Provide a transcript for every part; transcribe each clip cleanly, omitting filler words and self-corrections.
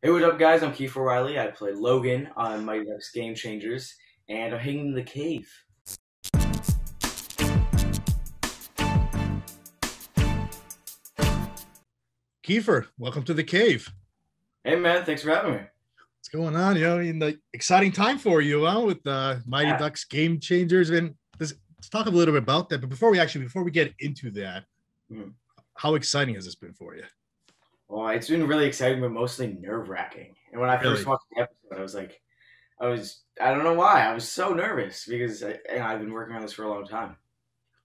Hey, what up, guys? I'm Kiefer O'Reilly. I play Logan on Mighty Ducks Game Changers, and I'm hanging in the cave. Kiefer, welcome to the cave. Hey, man, thanks for having me. What's going on? Exciting time for you, huh? With Mighty Yeah. Ducks Game Changers, and let's talk a little bit about that. But before we get into that, Mhm. how exciting has this been for you? Well, it's been really exciting, but mostly nerve-wracking. And when I first Really? watched the episode, I don't know why, I was so nervous because I've been working on this for a long time.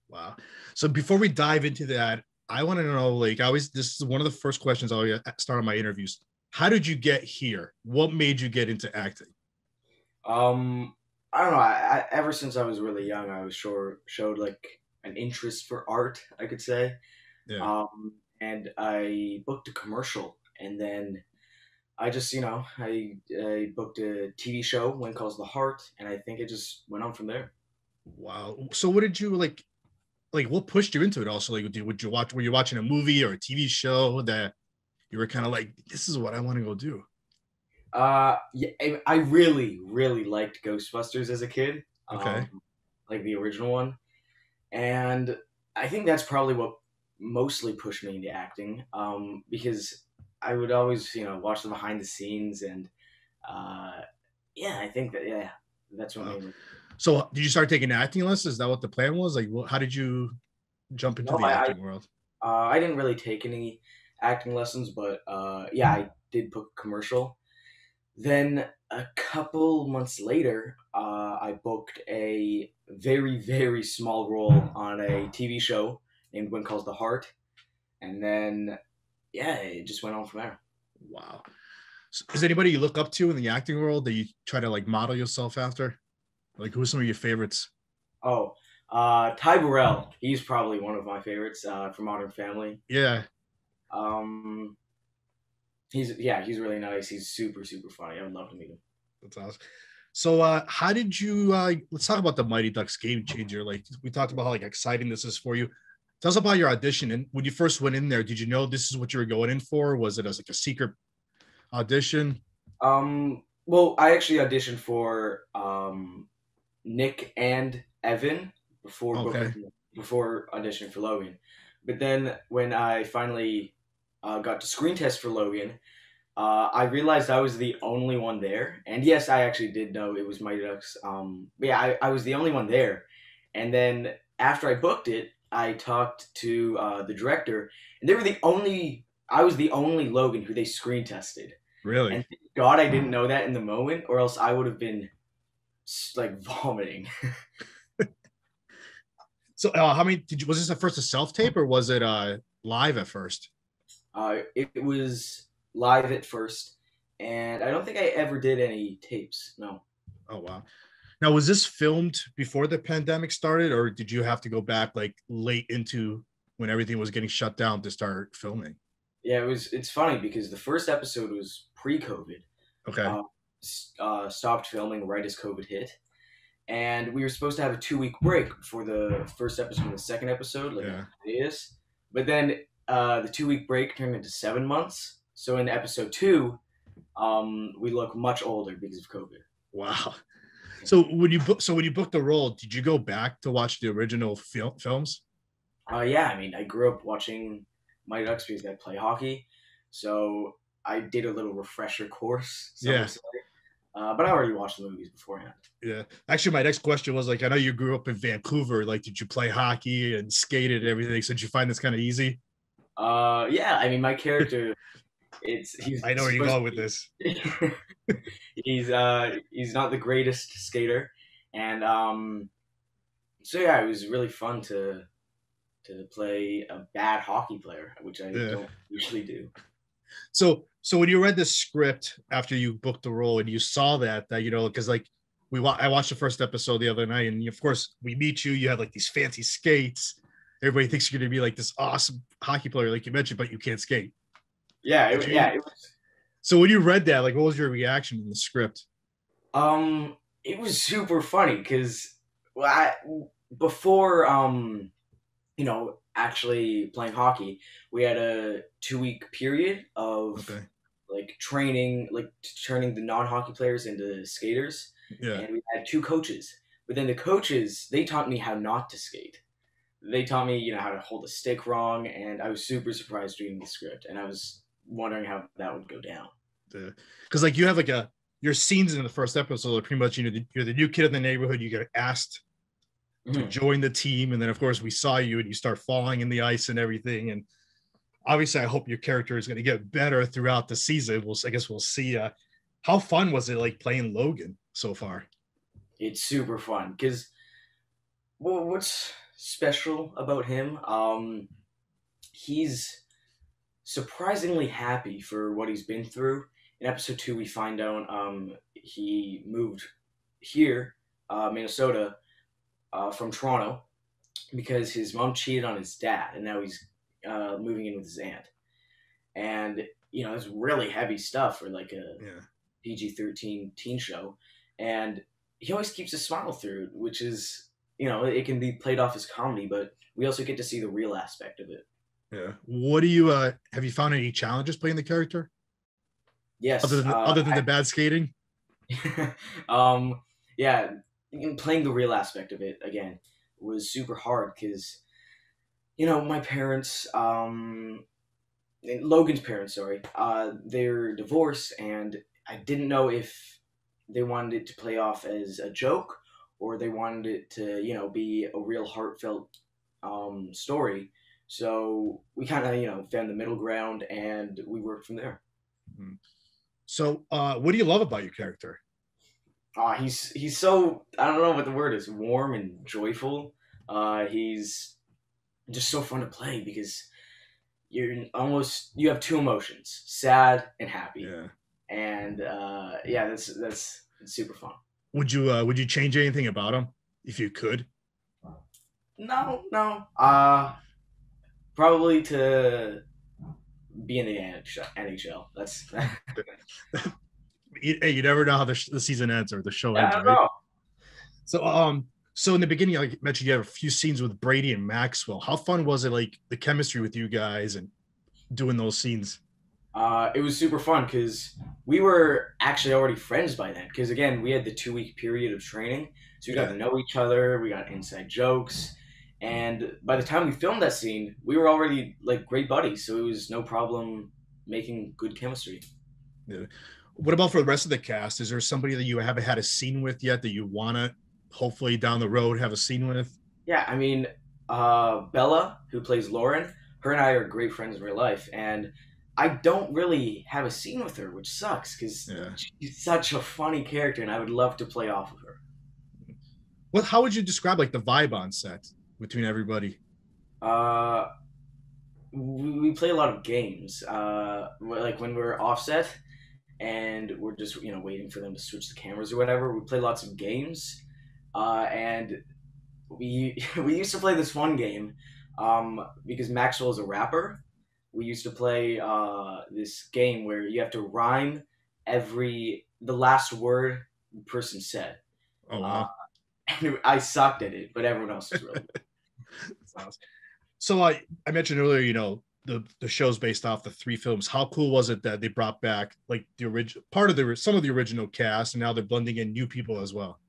Wow. So before we dive into that, I want to know, this is one of the first questions I always start on my interviews. How did you get here? What made you get into acting? Um, I don't know. Ever since I was really young, I was showed like an interest for art, I could say. Yeah. And I booked a commercial, and then I just, I booked a TV show, one calls The Heart, and I think it just went on from there. Wow. So what did you like? Like, what pushed you into it? Also, like, would you watch? Were you watching a movie or a TV show that you were kind of like, this is what I want to go do? Yeah, I really, really liked Ghostbusters as a kid, Okay. like the original one, and I think that's probably what mostly pushed me into acting, because I would always, watch the behind the scenes, and uh, yeah, I think that that's what Wow. made me. So, did you start taking acting lessons? Is that what the plan was? Like, how did you jump into No, the acting world? I didn't really take any acting lessons, but yeah, I did book a commercial. Then a couple months later, I booked a very, very small role on a TV show named When Calls the Heart. And then, yeah, it just went on from there. Wow. So, is there anybody you look up to in the acting world that you try to like model yourself after? Like, who's some of your favorites? Oh, Ty Burrell. He's probably one of my favorites from Modern Family. Yeah, Um, he's really nice. He's super, super funny. I would love to meet him. that's awesome. So, how did you? Let's talk about the Mighty Ducks Game Changer. Like, we talked about how like exciting this is for you. Tell us about your audition. And when you first went in there, did you know this is what you were going in for? Was it as like a secret audition? Well, I actually auditioned for Nick and Evan before Okay. booking before auditioning for Logan. But then when I finally got to screen test for Logan, I realized I was the only one there. And yes, I actually did know it was Mighty Ducks. But yeah, I was the only one there. And then after I booked it, I talked to the director, and they were the only. I was the only Logan who they screen tested. Really? And thank God I didn't know that in the moment, or else I would have been like vomiting. So, how many did you? Was this at first a self tape or was it live at first? It was live at first, and I don't think I ever did any tapes. No. Oh wow. Now, was this filmed before the pandemic started, or did you have to go back like late into when everything was getting shut down to start filming? Yeah, it was. It's funny because the first episode was pre-COVID. Okay. Uh, Stopped filming right as COVID hit, and we were supposed to have a 2 week break for the first episode and the second episode, like a Yeah. hiatus. But then the 2 week break turned into 7 months. So in episode two, we look much older because of COVID. Wow. So when you booked the role, did you go back to watch the original films? Yeah, I mean, I grew up watching Mighty Ducks because I play hockey, so I did a little refresher course. Some Yeah. would say, but I already watched the movies beforehand. Yeah. Actually, my next question was like, I know you grew up in Vancouver. Like, did you play hockey and skated and everything? So did you find this kind of easy? Yeah, I mean, my character, he's I know where you're supposed going with to this. be, he's not the greatest skater, and so yeah, it was really fun to play a bad hockey player, which I Yeah. don't usually do. So when you read the script after you booked the role and you saw that because like I watched the first episode the other night, and of course we meet you. You have like these fancy skates. Everybody thinks you're gonna be like this awesome hockey player, like you mentioned, but you can't skate. Yeah, Did yeah, you? it was. So when you read that, like, what was your reaction in the script? It was super funny because well, before actually playing hockey, we had a 2 week period of Okay. like like training, like turning the non-hockey players into skaters, Yeah. and we had two coaches. But then the coaches, they taught me how not to skate. They taught me, how to hold a stick wrong, and I was super surprised reading the script, and I was wondering how that would go down. Because like you have like your scenes in the first episode are pretty much you're the new kid in the neighborhood. You get asked to join the team, and then of course we saw you and you start falling in the ice and everything. And obviously, I hope your character is going to get better throughout the season. I guess we'll see. How fun was it like playing Logan so far? It's super fun because what's special about him? He's surprisingly happy for what he's been through. In episode 2, we find out he moved here, Minnesota, from Toronto because his mom cheated on his dad, and now he's moving in with his aunt. And it's really heavy stuff for like a PG-13 teen show, and he always keeps a smile through it, which is it can be played off as comedy, but we also get to see the real aspect of it. Yeah. What do you have you found any challenges playing the character? Yes. Other than the bad skating? Yeah, playing the real aspect of it again was super hard because my parents, Logan's parents, sorry, they're divorced, and I didn't know if they wanted it to play off as a joke or they wanted it to be a real heartfelt story. So we kind of found the middle ground, and we worked from there. So what do you love about your character? He's so, I don't know what the word is, warm and joyful. He's just so fun to play because you have two emotions, sad and happy. Yeah. And that's super fun. Would you change anything about him if you could? No. Probably to be in the NHL. That's Hey, you never know how the season ends or the show ends, I don't right? know. So in the beginning, like you mentioned, you have a few scenes with Brady and Maxwell. How fun was it, like the chemistry with you guys and doing those scenes? It was super fun because we were actually already friends by then. Because again, we had the 2-week period of training, so we got to know each other. We got inside jokes, and by the time we filmed that scene, we were already like great buddies. So it was no problem making good chemistry. Yeah. What about for the rest of the cast? Is there somebody that you haven't had a scene with yet that you want to hopefully down the road have a scene with? Yeah, I mean, Bella, who plays Lauren, her and I are great friends in real life, and I don't really have a scene with her, which sucks because she's such a funny character, and I would love to play off of her. How would you describe like the vibe on set between everybody? We play a lot of games, like when we're offset and we're just waiting for them to switch the cameras or whatever. We play lots of games, and we used to play this one game because Maxwell is a rapper. We used to play this game where you have to rhyme the last word the person said. Oh wow! And I sucked at it, but everyone else was really good. So I mentioned earlier, the show's based off the 3 films. How cool was it that they brought back like the original some of the original cast, and now they're blending in new people as well?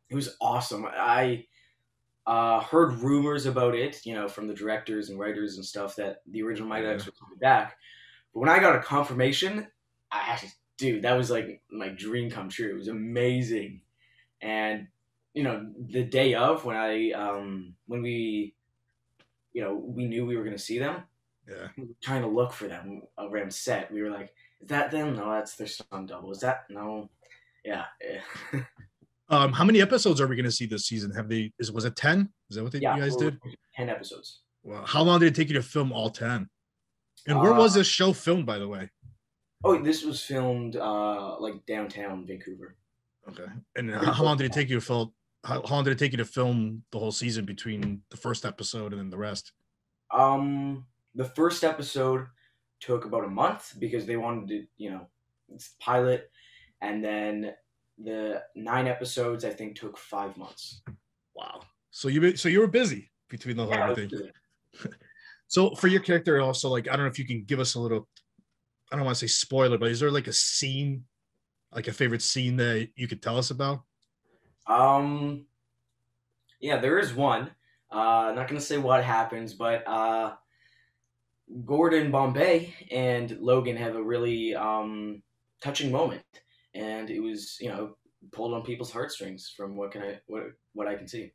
It was awesome. I heard rumors about it, from the directors and writers and stuff that the original Mighty Ducks were coming back. But when I got a confirmation, dude, that was like my dream come true. It was amazing. And the day of when we we knew we were going to see them. Yeah. We were trying to look for them around set. We were like, is that them? No, that's their stunt double. Is that? No. Yeah. How many episodes are we going to see this season? Was it 10? Is that what you guys did? 10 episodes. Wow. How long did it take you to film all 10? And where was this show filmed, by the way? Oh, this was filmed like downtown Vancouver. Okay. And how long did it take you to film? How long did it take you to film the whole season between the first episode and then the rest? The first episode took about a month because they wanted to, it's pilot, and then the 9 episodes I think took 5 months. Wow. So you were busy between the whole everything. So for your character also, like, I don't know if you can give us a little I don't want to say spoiler, but is there like a scene, like a favorite scene that you could tell us about? Um, yeah, there is one. Not gonna say what happens, but Gordon Bombay and Logan have a really touching moment, and it was pulled on people's heartstrings from what I can see.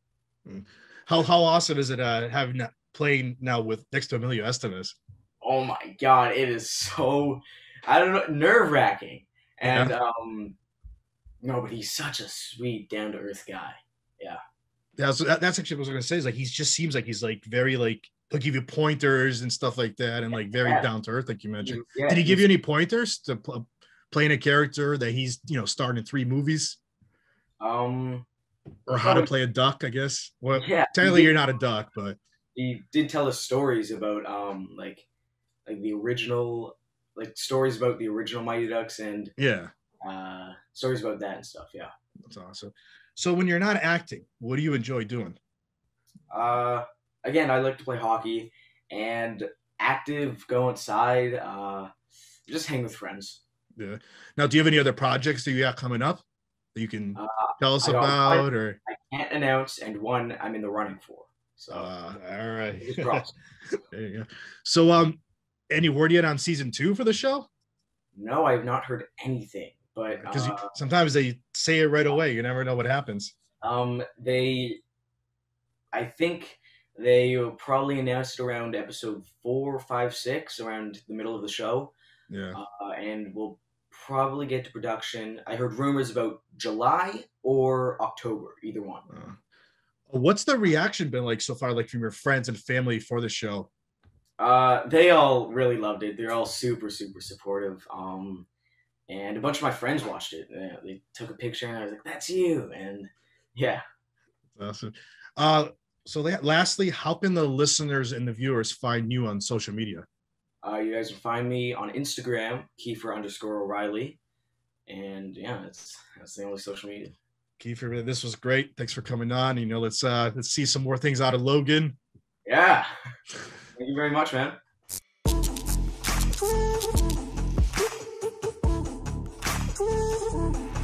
Mm. How awesome is it having that playing now with next to Emilio Estevez? Oh my god, it is so I don't know nerve wracking, and Yeah. no, but he's such a sweet, down to earth guy. Yeah, Yeah, so that's actually what I was gonna say. Is like he just seems like he's like very like he'll give you pointers and stuff like that, and like very yeah, down to earth, like you mentioned. Did yeah. he give you He's any pointers to playing a character that he's starring in 3 movies, um, or how but to play a duck? I guess. Well, yeah, technically you're not a duck, but he did tell us stories about like the original stories about the original Mighty Ducks and yeah, stories about that and stuff. Yeah. that's awesome. So when you're not acting, what do you enjoy doing? Uh, Again, I like to play hockey and active, go outside, just hang with friends. Yeah. Now, do you have any other projects that you got coming up that you can Uh, tell us I got one about, or? I can't announce and one I'm in the running for. So All right. fingers crossed. There you go. So, any word yet on season 2 for the show? No, I have not heard anything, but Because sometimes they say it right away. You never know what happens. I think they will probably announced around episode 4, 5, 6, around the middle of the show, Yeah. and we'll probably get to production. I heard rumors about July or October, either one. What's the reaction been like so far, like from your friends and family for the show? They all really loved it. They're all super, super supportive. And a bunch of my friends watched it. They took a picture, and I was like, "That's you!" And yeah, Awesome. So lastly, how can the listeners and the viewers find you on social media? you guys can find me on Instagram, Kiefer_O'Reilly, and yeah, that's the only social media. Kiefer, this was great. Thanks for coming on. Let's see some more things out of Logan. Yeah, thank you very much, man.